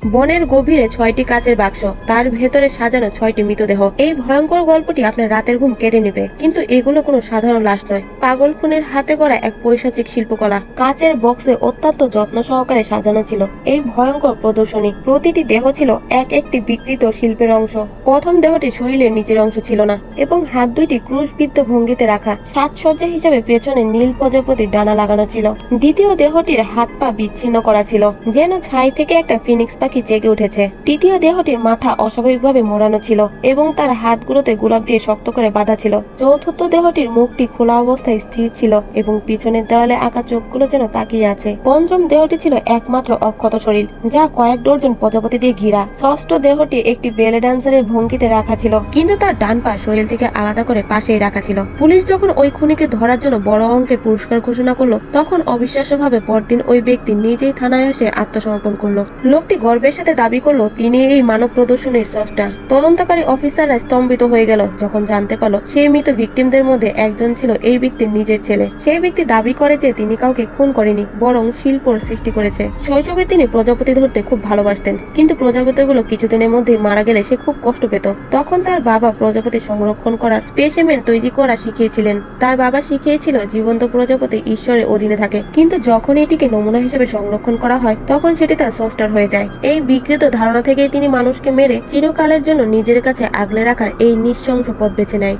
বনের গভীরে 6টি কাচের বাক্স, তার ভেতরে সাজানো 6টি মৃতদেহ। এই ভয়ঙ্কর গল্পটি আপনার রাতের ঘুম কেড়ে নেবে, কিন্তু এগুলো কোনো সাধারণ লাশ নয়। পাগল খুনের হাতে গড়া এক পৈশাচিক শিল্পকলা। কাচের বক্সে অত্যন্ত যত্ন সহকারে সাজানো ছিল এই ভয়ঙ্কর প্রদর্শনী। প্রতিটি দেহ ছিল এক একটি বিকৃত শিল্পের অংশ। প্রথম দেহটি শরীরের নিচের অংশ ছিল না এবং হাত দুইটি ক্রুশবিদ্ধ ভঙ্গিতে রাখা। সাজসজ্জা হিসেবে পেছনে নীল প্রজাপতির ডানা লাগানো ছিল। দ্বিতীয় দেহটির হাত পা বিচ্ছিন্ন করা ছিল, যেন ছাই থেকে একটা ফিনিক্স পাখি জেগে উঠেছে। তৃতীয় দেহটির মাথা অস্বাভাবিকভাবে মোড়ানো ছিল এবং তার হাতগুলোতে গোলাপ দিয়ে শক্ত করে বাঁধা ছিল। চতুর্থ দেহটির মুখটি খোলা অবস্থায় স্থির ছিল এবং পিছনের দেওয়ালে আঁকা চোখগুলো যেন তাকিয়ে আছে। পঞ্চম দেহটি ছিল একমাত্র অক্ষত শরীর, যা কয়েক ডজন প্রজাপতি দিয়ে ঘিরা। ষষ্ঠ দেহটি একটি বেলে ডান্সারের ভঙ্গিতে রাখা ছিল, কিন্তু তার ডান পা শরীর থেকে আলাদা করে পাশেই রাখা ছিল। পুলিশ যখন ওই খুনিকে ধরার জন্য বড় অঙ্কের পুরস্কার ঘোষণা করলো, তখন অবিশ্বাস্যভাবে পরদিন ওই ব্যক্তি নিজেই থানায় এসে আত্মসমর্পণ করলো। লোকটি গর্বের সাথে দাবি করলো তিনি এই মানব প্রদর্শনীর স্রষ্টা। তদন্তকারী অফিসাররা স্তম্ভিত হয়ে গেল যখন জানতে পারলো সেই মৃত ভিকটিমদের মধ্যে একজন ছিল এই ব্যক্তির নিজের ছেলে। সেই ব্যক্তি দাবি করে যে তিনি কাউকে খুন করেনি, বরং শিল্পর সৃষ্টি করেছে। শৈশবে তিনি প্রজাপতি ধরতে খুব ভালোবাসতেন, কিন্তু প্রজাপতিগুলো কিছুদিনের মধ্যেই মারা গেলে সে খুব কষ্ট পেত। তখন তার বাবা প্রজাপতি সংরক্ষণ করার স্পেসিমেন তৈরি করা শিখিয়েছিলেন। তার বাবা শিখিয়েছিল জীবন্ত প্রজাপতি ঈশ্বরের অধীনে থাকে, কিন্তু যখন এটিকে নমুনা হিসেবে সংরক্ষণ করা হয় তখন সেটি তার স্রষ্টার হয়ে যায়। এই বিকৃত ধারণা থেকেই তিনি মানুষকে মেরে চিরকালের জন্য নিজের কাছে আগলে রাখার এই নৃশংস পথ বেছে নেয়।